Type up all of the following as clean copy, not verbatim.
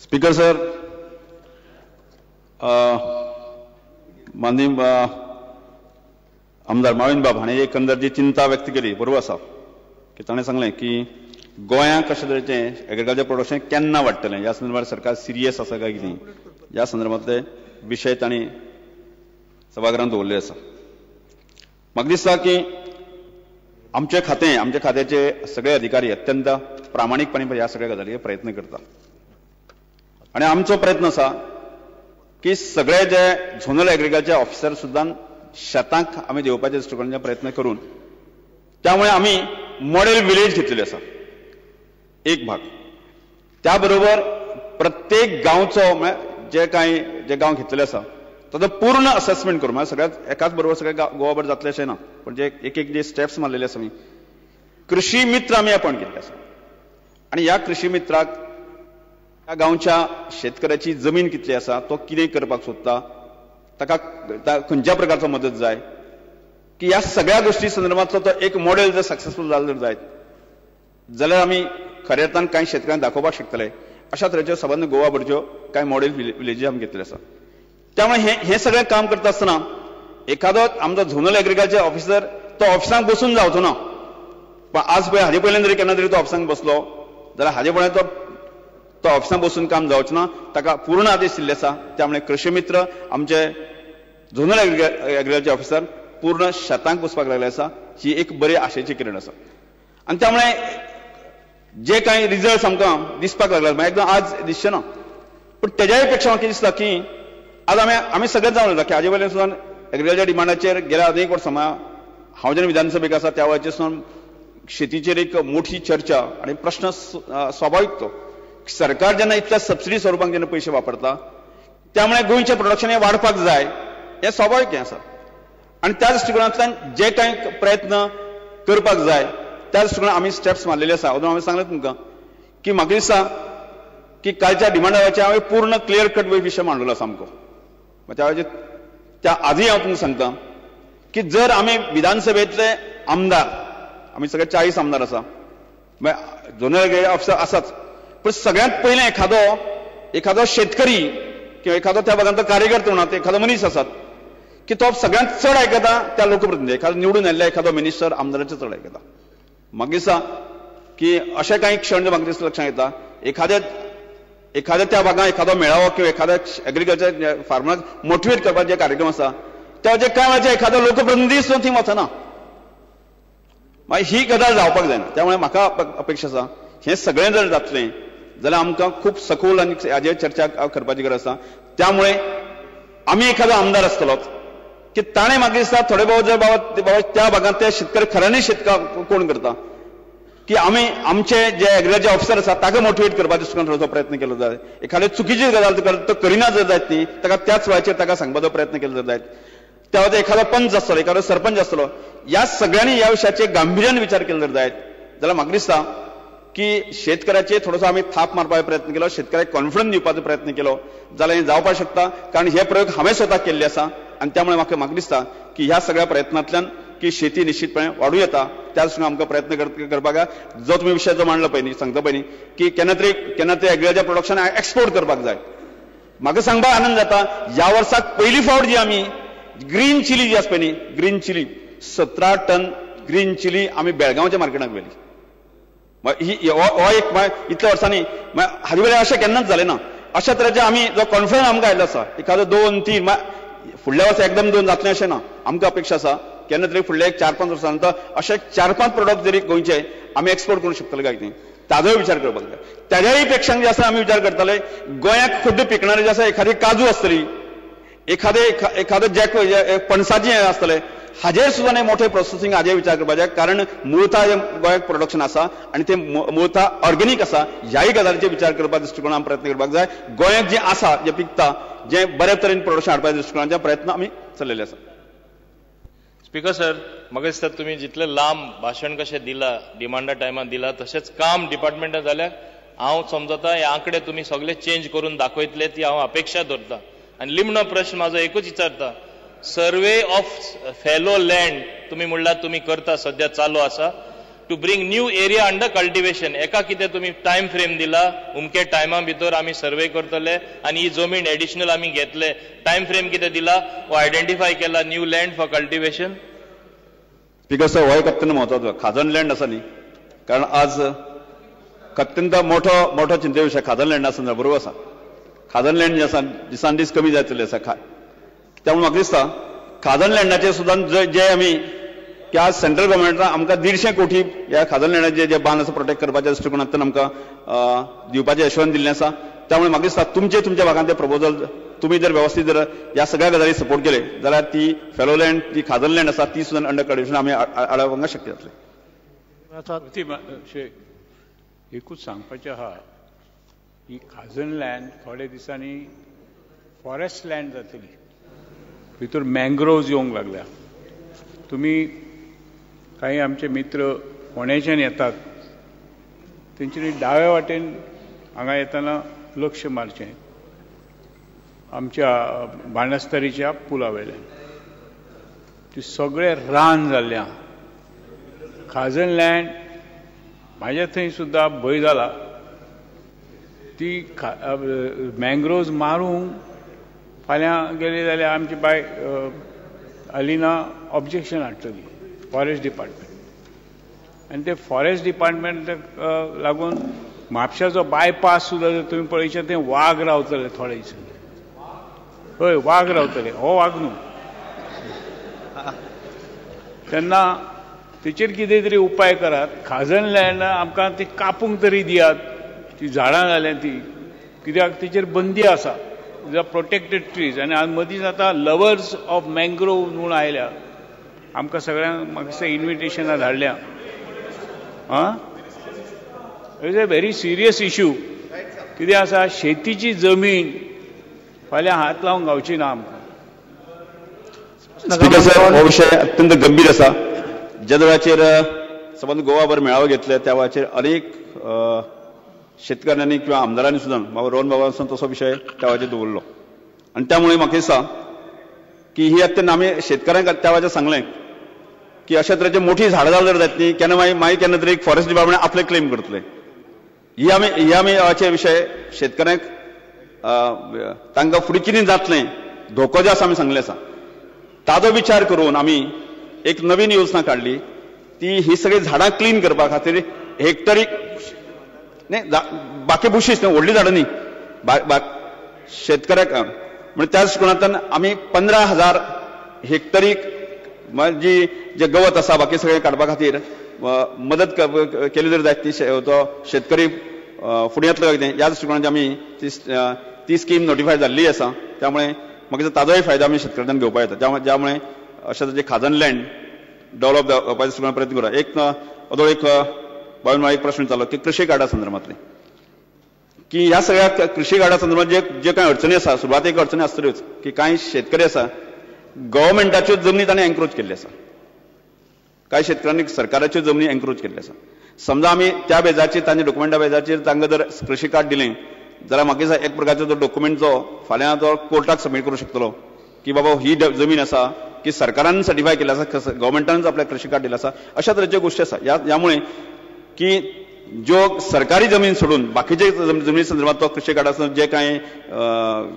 Speaker sir, माननीय आमदार माविन बाब हांणी एकंदर जी चिंता व्यक्त केली बरोबर आसा की ताणें सांगलें की गोंयांत कशे तरेचें एग्रीकल्चर प्रोडक्शन केन्ना वाडटलें ह्या संदर्भात सरकार सिरियस आसा काय कितें ह्या संदर्भातले विशय तांणी सभागृहांत दवरले आसा. म्हाका दिसता की आमचे खात्याचे सगळे अधिकारी अत्यंत प्रामाणीकपणे ह्या सगळ्या गजालीचे प्रयत्न करता आणि आमचो प्रयत्न आसा की सगळे जे झोनल एग्रीकल्चर ऑफिसर सुद्दां शेतांक आमी देवपाचे दृश्टिकोनाचे प्रयत्न करून त्यामुळे आमी मॉडेल विलेज घेतलेले आसा एक भाग. त्या बरोबर प्रत्येक गांवचो जे गांव घेतलेले आसा ताचो पूर्ण असेसमेंट करून सगळ्यात एकाच बरोबर सगळे गोवाभर जातले अशें ना पण जे एक जे स्टेप्स मारलेले आसा आमी कृषी मित्र आमी अपॉयंट केल्ले आसा आणि ह्या कृषी मित्राक त्या गांवच्या शेतकऱ्याची जमीन कितली आसा तो कितें करपाक सोदता ताका खंयच्या प्रकारचो मदत जाय की ह्या सगळ्या गोष्टी संदर्भातलो तो एक मॉडेल जर सक्सेसफूल जालो जर जायत जाल्यार आमी खऱ्या अर्थान कांय शेतकऱ्यांक दाखोवपाक शकतले. अशा तरेच्यो सबंद गोवाभरच्यो कांय मॉडेल विलेजी आमी घेतले आसा. त्यामुळे हे सगळें काम करता आसतना एखादो आमचो झोनल एग्रीकल्चर ऑफिसर तो ऑफिसांत बसून जावचो ना. पण आज पळय हाजे पयल्यान जरी केन्ना तरी तो ऑफिसांत बसलो जाल्यार हाजे पळय तो ऑफिसांत बसून काम जावचें ना. ताका पूर्ण आदेश दिल्ले आसा. त्यामुळे कृषी मित्र आमचे झोनल एग्रीकल्चर ऑफिसर पूर्ण शेतांक बसपाक लागले आसा. ही एक बरी आशेची किरण आसा आणि त्यामुळे जे कांय रिजल्ट आमकां दिसपाक लागला एकदम आज दिसचे ना पण तेज्याय पेक्षा म्हाका दिसता की आज आमी सगळेच जावन उरता की हाजे वयल्यान सुद्दां एग्रीकल्चर डिमांडाचेर गेल्या अनेक वर्सां हांव जेन्ना विधानसभेक आसा त्या वेळाचेर सुद्दां शेतीचेर एक मोठी चर्चा आणि प्रश्न स्वाभाविक तो सरकार जेन्ना इतल्या सबसिडी स्वरुपान जेन्ना पयशे वापरता त्यामुळे गोंयचें प्रोडक्शन हें वाडपाक जाय हें स्वाभाविक हें आसा आणि त्या दृश्टिकोनांतल्यान जे कांय प्रयत्न करपाक जाय त्या दृश्टिकोनान आमी स्टेप्स मारलेले आसा. अजून हांवें सांगलें तुमकां की म्हाका दिसता की कालच्या डिमांडाचे हांवें पूर्ण क्लियर कट विशय मांडलेलो आसा सामको. त्या वेळाचेर त्या आदीं हांव तुमकां सांगता की जर आमी विधानसभेंतले आमदार आमी सगळे 40 आमदार आसा झोनल ऑफिसर आसाच पण सगळ्यांत पयलें एखादो शेतकरी किंवा एखादो त्या भागांतलो कार्यकर्तो म्हणा एखादो मनीस आसात की तो सगळ्यांत चड आयकता त्या लोकप्रतिनिधी एखादो निवडून आयिल्ल्या एखादो मिनिस्टर आमदाराचें चड आयकता. म्हाका दिसता की अशे कांय क्षण जे म्हाका दिसता लक्षांत येता एखाद्या त्या भागांत एखादो मेळावो किंवा एखाद्या एग्रीकल्चर फार्मराक मोटिवेट करपाचे जे कार्यक्रम आसा त्या कांय वेळाचेर एखादो लोकप्रतिनिधी सुद्दां थंय वचना. ही गजाल जावपाक जायना. त्यामुळे म्हाका अपेक्षा आसा हें सगळें जर जातलें जाल्यार आमकां खूब सखोल आनी हाजेर चर्चा करपाची गरज आसा. त्यामुळे आमी एखादो आमदार आसतलो की ताणें म्हाका दिसता थोडे बहुत जर बाबा त्या भागांतले शेतकरी खऱ्यांनी शेतकार कोण करता की आमी आमचे जे एग्रीकल्चर ऑफिसर आसा ताका मोटिवेट करपाचो थोडोसो प्रयत्न केलो जाय. एखादी चुकीची गजाल तो करिना जर जायत न्ही ताका त्याच वेळाचेर ताका सांगपाचो प्रयत्न केलो जर जायत त्या वेळार एखादो पंच आसतलो एखादो सरपंच आसतलो ह्या सगळ्यांनी ह्या विशयाचेर गांभीर्यान विचार केलो जर जायत जाल्यार म्हाका दिसता की शेतकऱ्याचेर थोडोसो आमी थाप मारपाचो प्रयत्न केलो शेतकऱ्याक कॉन्फिडन्स दिवपाचो प्रयत्न केलो जाल्यार हें जावपाक शकता. कारण हे प्रयोग हांवें स्वता केल्ले आसा आणि त्यामुळे म्हाका दिसता की ह्या सगळ्या प्रयत्नांतल्यान की शेती निश्चितपणे वाडूं येता. त्या दृश्टीन आमकां प्रयत्न करपाक जो तुमी विशय जो मांडलो पळय न्ही सांगता पळय न्ही की केन्ना तरी एग्रीकल्चर प्रोडक्शन एक्सपोर्ट करपाक जाय. म्हाका सांगपाक आनंद जाता ह्या वर्साक पयली फावट जी आमी ग्रीन चिली जी आसा पळय न्ही green chilli 17 ton green chilli आमी बेळगांवच्या मार्केटाक व्हेली. हो एक इतल्या वर्सांनी हाजे वेळार अशें केन्नाच जालें ना. अशा तरेचे आमी जो कॉन्फिडन्स आमकां आयिल्लो आसा एखादो 2-3 फुडल्या वर्सा एकदम 2 जातलें अशें ना. आमकां अपेक्षा आसा केन्ना तरी फुडल्या 4-5 वर्सांनंतर अशे 4-5 प्रोडक्ट जरी गोंयचे आमी एक्सपोर्ट करूंक शकतले काय कितें ताजोय विचार करपाक जाय. ताज्याय पेक्षा जे आसा आमी विचार करतले गोंयांत खुद्द पिकणारे जे आसा एखादी काजू आसतली एखादो जे पणसाचें आसतलें हाजेर सुद्दां मोठे प्रोसेसिंग हाजेर विचार करपाचें. कारण मुळता गोंयांत प्रोडक्शन आसा आनी तें मुळता ऑर्गेनीक आसा ह्याय गजालीचेर विचार करपाच्या दृश्टिकोनान प्रयत्न करपाक जाय. गोंयांत जें आसा जें पिकता जें बऱ्या तरेन प्रोडक्शन हाडपाच्या दृश्टिकोनाचे प्रयत्न आमी चलयले आसा. स्पीकर सर, म्हाका दिसता तुमी जितलें लांब भाशण कशें दिलां डिमांडा टायमार दिलां तशेंच काम डिपार्टमेंटान जाल्यार हांव समजता हे आंकडे तुमी सगळे चेंज करून दाखयतले ती हांव अपेक्षा दवरतां. आनी निमणो प्रश्न म्हाजो एकूच विचारता सर्वे ऑफ फेलो लँड तुमी म्हणल्यार तुमी करता सध्या चालू आसा to bring new area under cultivation. एका कितें तुमी टायम फ्रेम दिला, उमके टायमा भितर आमी सर्वे करतले आनी ही जमीन एडिशनल आमी घेतले. टायम फ्रेम कितें दिला वो आयडेंटिफाय केला new land for cultivation. Speaker साहेब, हो एक अत्यंत महत्वाचो खाजण लँड आसा न्ही, कारण आज अत्यंत मोठो चिंते विशय खाजण लँड आसा बरोबर आसा. खाजण लँड जे आसा दिसान दीस कमी जायत चल्ले आसा. त्यामुळे म्हाका दिसता खाजण लँडाचेर सुद्दां जे आमी की आज सेंट्रल गव्हर्मेंटान आमकां 150 कोटी ह्या खाजण लँडाचे जे बांद आसा प्रोटेक्ट करपाच्या दृश्टिकोनांतल्यान आमकां दिवपाचें यशवंत दिल्लें आसा. त्यामुळे म्हाका दिसता तुमच्या भागांत ते प्रपोजल तुम्ही जर व्यवस्थित जर ह्या सगळ्या गजाली सपोर्ट केले जाल्यार ती फेलो लँड जी खाजण लँड आसा ती सुद्दां अंडर कल्टिवेशन आमी आडोवपाक शक्य जातलें. एकूच सांगपाचें आहा, ही खाजण लँड थोड्या दिसांनी फॉरेस्ट लँड जातली. भितर मँग्रोव्ज येवंक लागल्या. तुम्ही काही आमचे मित्र फोंड्याच्यान येतात, तेंच्यांनी दाव्या वाटेन हांगा येतना लक्ष मारचें. आमच्या बाणस्तारीच्या पुला वयल्यान ती सगळे रान जाल्ल्या. खाजण लँड म्हाज्या थंय सुद्दां भंय जाला. ती मँग्रोव्ज मारूंक फाल्यां गेली जाल्यार आमची बाय अलिना ऑब्जेक्शन हाडटली फॉरेस्ट डिपार्टमेंट. आनी ते फॉरेस्ट डिपार्टमेंटाक लागून म्हापशाचो बायपास सुद्दां जर तुमी पळयचे थंय वाग रावतले थोडे दिसांनी. हय, वाग रावतले. हो वाग न्हू. तेन्ना तेचेर कितें तरी उपाय करात. खाजण लँड आमकां ती कापूंक तरी दियात. ती झाडां जाल्या ती, कित्याक तेचेर बंदी आसा. Protected trees. आनी आज मदींच आतां लवर्स ऑफ मँग्रोव म्हूण आयल्या. आमकां सगळ्यांक म्हाका दिसता इन्विटेशनां धाडल्या. It is a very serious issue. कितें आसा, शेतीची जमीन फाल्यां हात लावंक गावची ना आमकां. स्पीकर साहेब, हो विषय अत्यंत गंभीर आसा. ज्या वेळाचेर संबंद गोवाभर मेळावे घेतले त्या वेळाचेर अनेक शेतकऱ्यांनी किंवा आमदारांनी सुद्दां बाबा रोहन बाबा तसो विषय त्या वेळाचेर दवरलो. आनी त्यामुळे म्हाका दिसता की ही अत्यंत आमी शेतकऱ्यांक त्या वेळाचेर सांगलें की अशा तरेची मोठी झाडां जर जातली केन्ना मागीर केन्ना तरी एक फॉरेस्ट डिपार्टमेंट आपले क्लेम करतले. ही आमी हाचे विशय शेतकऱ्यांक तांकां फुडें कितें जातलें धोको जो आसा आमी सांगले आसा. ताजो विचार करून आमी एक नवीन योजना काडली. ती ही सगळी झाडां क्लीन करपा खातीर हेक्टरीक नाही बाकी बुशीस न्ही, व्हडली झाडां न्ही, शेतकऱ्याक म्हणजे त्या दृश्टिकोनांतल्यान आमी 15,000 हेक्टरीक जे गवत आसा बाकी सगळें काडपा खातीर मदत केली जर जायत तो शेतकरी फुडें येतलो कितें ह्या दृश्टिकोनांतल्यान आमी ती स्कीम नोटिफाय जाल्ली आसा. त्यामुळे म्हाका ताजोय फायदो आमी शेतकऱ्यांक घेवपा येता. ज्यामुळे अशें जे खाजण लँड डेव्हलप जावपाच्या दृश्टिकोनांतल्यान प्रयत्न करूया. एक बावन एक प्रश्न चाललो की कृषी कार्डा संदर्भातले की ह्या सगळ्या कृषी कार्डा संदर्भात जे काही अडचणी आसा सुरवातेक अडचणी आसतल्योच की कांय शेतकरी आसा गव्हर्मेंटाच्यो जमनी ताणें एन्क्रोच केल्ली आसा. कांय शेतकऱ्यांनी सरकाराच्यो जमनी एन्क्रोच केल्ली आसा. समजा आमी त्या बेजाचेर तांच्या डॉक्युमेंटा बेजाचेर तांकां जर कृषी कार्ड दिलें जाल्यार म्हाका दिसता एक प्रकारचो तो डॉक्युमेंट जो फाल्यां तो कोर्टाक सबमीट करूंक शकतलो की बाबा ही जमीन आसा की सरकारान सर्टिफाय केल्ली आसा, गव्हर्मेंटानच आपल्याक कृषी कार्ड दिलें आसा. अशा तरेच्यो गोश्टी आसा. यामुळे की ज्यो सरकारी जमीन सोडून बाकीचे जमनी संदर्भात तो कृषी कार्डाचो जे कांय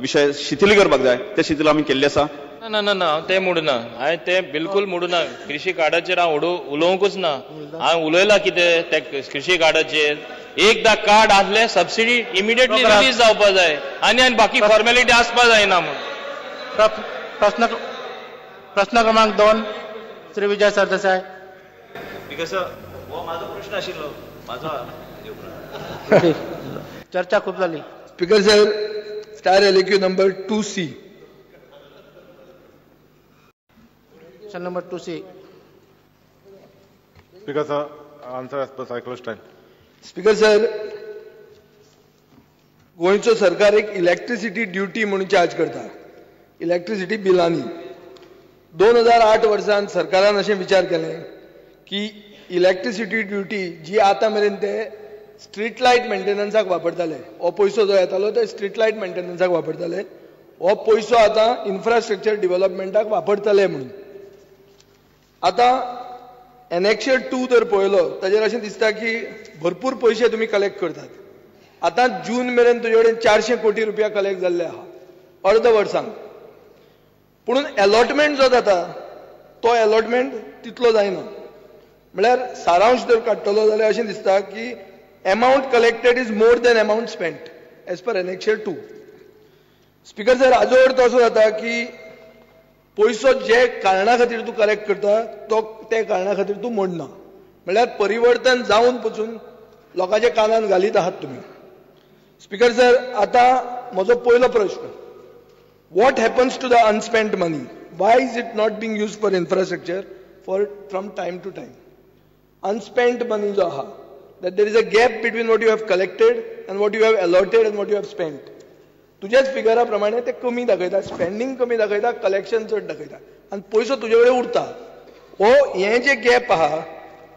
विशय शिथिल करपाक जाय ते शिथिल आमी केल्ले आसा. ना ना ना हांव तें म्हणना. हांवें तें बिलकूल म्हणना. कृषी कार्डाचेर हांव उलोवंकूच ना. हांवें उलयलां कितें ते कृषी कार्डाचेर. एकदां कार्ड आसलें सबसिडी इमिडिएटली रिलीज जावपा जाय आनी बाकी फॉर्मेलिटी आसपा जायना म्हणून. प्रश्न क्रमांक 2 श्री विजय सरदेसाय. हो माझा प्रश्न आशिल्लो. चर्चा खूप झाली. स्पीकर साहेब, star LQ number 2C. Number 2C. Speaker sir, answer as per cyclist time. Speaker साहेब, गोंयचो सरकार एक इलेक्ट्रिसिटी ड्युटी म्हणून चार्ज करता इलेक्ट्रिसिटी बिलांनी. 2008 वर्सान सरकारान अशें विचार केलें की इलेक्ट्रिसिटी ड्युटी जी आतां मेरेन ते स्ट्रीट लायट मेंटेनन्साक वापरताले, हो पयसो जो येतालो ते स्ट्रीट लायट मेंटेनन्साक वापरताले, हो पयसो आतां इन्फ्रास्ट्रक्चर डेव्हलपमेंटाक वापरतले म्हणून. आतां एनेक्शर 2 जर पळयलो ताजेर अशें दिसता की भरपूर पयशे तुमी कलेक्ट करतात. आतां जून मेरेन तुजे कडेन 400 कोटी रुपया कलेक्ट जाल्ले आहा अर्द वर्सांक. पूण अलॉटमेंट जो जाता तो अलॉटमेंट तितलो जायना. म्हळ्यार सारांश जर काडटलो जाल्यार अशें दिसता की amount collected is more than amount spent as per annexure 2. Speaker sir, हाजो अर्थ असो जाता की पयसो जे कारणा खातीर तूं कलेक्ट करता तो त्या कारणा खातीर तूं मोडना. म्हळ्यार परिवर्तन जावन पसून लोकांच्या कानान घालीत आहात तुमी. स्पीकर सर, आतां म्हजो पयलो प्रश्न, what happens to the unspent money? Why is it not being used for infrastructure from time to time? Unspent money जो आहा, that there is a gap between what you have collected and what you have allotted and what you have spent. तुझ्याच फिगरा प्रमाणे ते कमी दाखयता, spending कमी दाखयता, collection चड दाखयता आनी पयसो तुजे कडेन उरता. हो हे जे गॅप आहा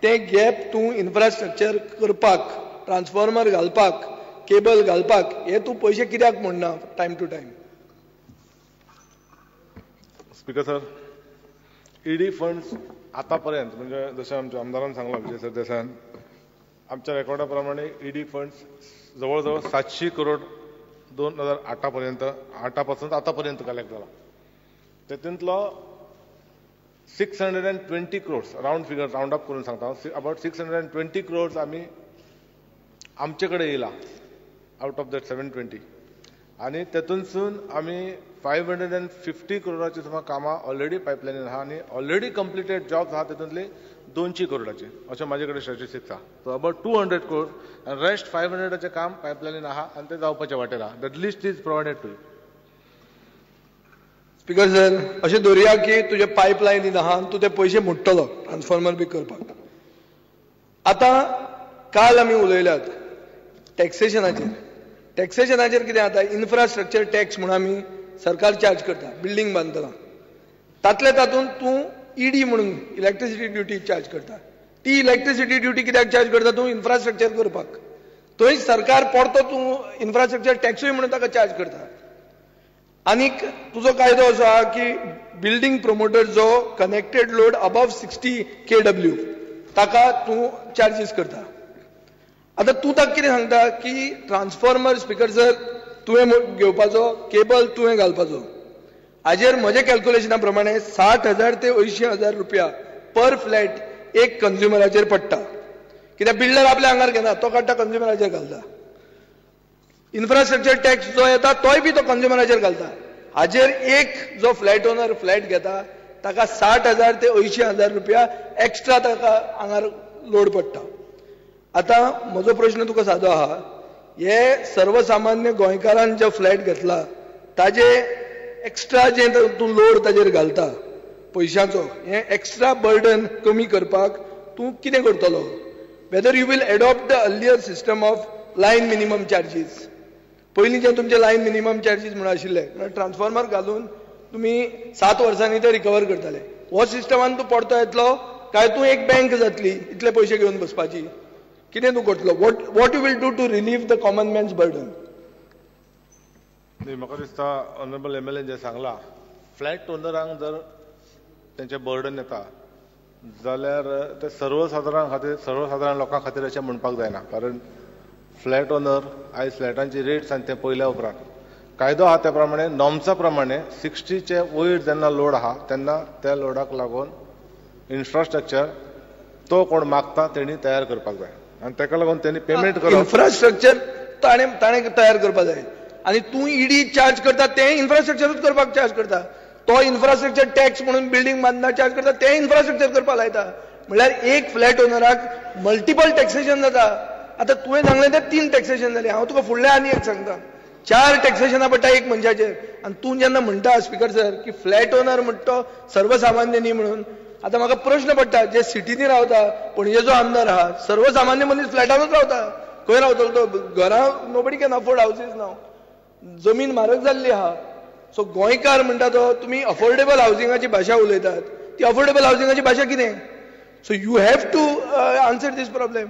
ते गॅप तूं इन्फ्रास्ट्रक्चर करपाक, ट्रान्सफॉर्मर घालपाक, केबल घालपाक हे तूं पयशे कित्याक म्हणना time to time? Speaker sir, ED funds आतापर्यंत म्हणजे जशें आमच्या आमदारान सांगला विजय सरदेसायान, आमच्या रेकॉर्डा प्रमाणे ईडी फंड्स जवळजवळ 700 करोड 2008 पर्यंत, 8 पासून आतापर्यंत कलेक्ट जाला. तेतूंतलो 620 crores, round figure round up करून सांगता, अबाउट 620 crores आमी आमचे कडेन येयला आउट ऑफ दॅट 720. आनी तेतूनसून आमी 550 करोडाची सुमार कामां ऑलरेडी पायपलायनीन आहा आनी ऑलरेडी कंप्लिटेड जॉब्स आहा तेतूंतले 200 करोडाचे अशें म्हाजे कडेन स्टॅटिस्टिक्स आहा. सो अबाउट 200 crores आनी रेस्ट 500चे काम पायपलायनीन आहा आनी ते जावपाचे वाटेर आहा. That list is provided to you. Speaker sir, अशें धरुया की तुजे पायपलायनीन आहा आनी तूं ते पयशे मोडटलो ट्रान्सफॉर्मर बी करपाक. आतां काल आमी उलयल्यात टॅक्सेशनाचेर. टॅक्सेशनाचेर कितें जाता, इन्फ्रास्ट्रक्चर टॅक्स म्हणून आमी सरकार चार्ज करता बिल्डींग बांदतना. तातले तातूंत तूं ईडी म्हणून इलेक्ट्रिसिटी ड्युटी चार्ज करता. ती इलेक्ट्रिसिटी ड्युटी कित्याक चार्ज करता? तूं इन्फ्रास्ट्रक्चर करपाक. थंय सरकार परतो तूं इन्फ्रास्ट्रक्चर टॅक्सूय म्हणून ताका चार्ज करता. आनीक तुजो कायदो असो आहा की बिल्डींग प्रमोटर जो कनेक्टेड लोड अबव 60 kW ताका तूं चार्जीस करता. आतां तूं ताका कितें सांगता की ट्रान्सफॉर्मर स्पीकर सर तुवें घेवपाचो, केबल तुवें घालपाचो. हाजेर म्हज्या कॅल्क्युलेशना प्रमाणे 60,000 ते 80,000 रुपया पर फ्लॅट एक कंज्युमराचेर पडटा. कित्याक बिल्डर आपल्या आंगार घेना, तो काडटा कंज्युमराचेर घालता. इन्फ्रास्ट्रक्चर टॅक्स जो येता तोय बी तो कंज्युमराचेर घालता. हाजेर एक जो फ्लॅट ओनर फ्लॅट घेता ताका 60,000 ते 80,000 रुपया एक्स्ट्रा ताका आंगार लोड पडटा. आतां म्हजो प्रश्न तुका सादो आहा, हे सर्वसामान्य गोंयकारान जो फ्लॅट घेतला ताजे एक्स्ट्रा जे तूं लोड ताजेर घालता पयशांचो, हे एक्स्ट्रा बर्डन कमी करपाक तूं कितें करतलो? Whether you will adopt the earlier system of line minimum charges. पयलीं जे तुमचे लायन मिनिमम चार्जीस म्हणून आशिल्ले, ट्रान्सफॉर्मर घालून तुमी 7 वर्सांनी ते रिकवर करताले. हो सिस्टमान तूं पडतो येतलो काय तूं एक बँक जातली इतले पयशे घेवन बसपाची? कितें तूं करतलो? What you will do to relieve the common man's burden? म्हाका दिसता ऑनरेबल MLA जे सांगला, फ्लॅट ओनरांक जर तेंचे बर्डन येता जाल्यार ते सर्वसाधारण लोकां खातीर अशें म्हणपाक जायना. कारण फ्लॅट ओनर आयज फ्लॅटांची रेट्स आनी ते पयल्या उपरांत कायदो आहा त्या प्रमाणे नॉर्म्सा प्रमाणे 60चे वयर जेन्ना लोड आहा तेन्ना त्या लोडाक लागून इन्फ्रास्ट्रक्चर तो कोण मागता तेणी तयार करपाक जाय आनी ताका लागून तेणी पेमेंट करप. इन्फ्रास्ट्रक्चर ताणें तयार करपाक जाय आनी तूं ईडी चार्ज करता ते इन्फ्रास्ट्रक्चरूच करपाक चार्ज करता. तो इन्फ्रास्ट्रक्चर टॅक्स म्हणून बिल्डींग बांदना चार्ज करता ते इन्फ्रास्ट्रक्चर करपाक लायता. म्हळ्यार एक फ्लॅट ओनराक मल्टिपल टॅक्सेशन जाता. आतां तुवें सांगलें ते 3 टॅक्सेशन जालें. हांव तुका फुडलें आनी एक सांगता, 4 टॅक्सेशनां पडटा एक मनशाचेर. आनी तूं जेन्ना म्हणटा स्पीकर सर की फ्लॅट ओनर म्हणटा तो सर्वसामान्य न्ही म्हणून, आतां म्हाका प्रश्न पडटा, जे सिटीनी रावता पणजेचो आमदार आहा, सर्वसामान्य मनीस फ्लॅटानूच रावता. खंय रावतलो तो? घरां नोबडी कॅन अफोर्ड हावजीस नाव. जमीन म्हारग जाल्ली आहा. सो गोंयकार म्हणटा तो तुमी अफोर्डेबल हावजिंगाची भाशा उलयतात. ती अफोर्डेबल हावजिंगाची भाशा कितें? So you have to answer these problem.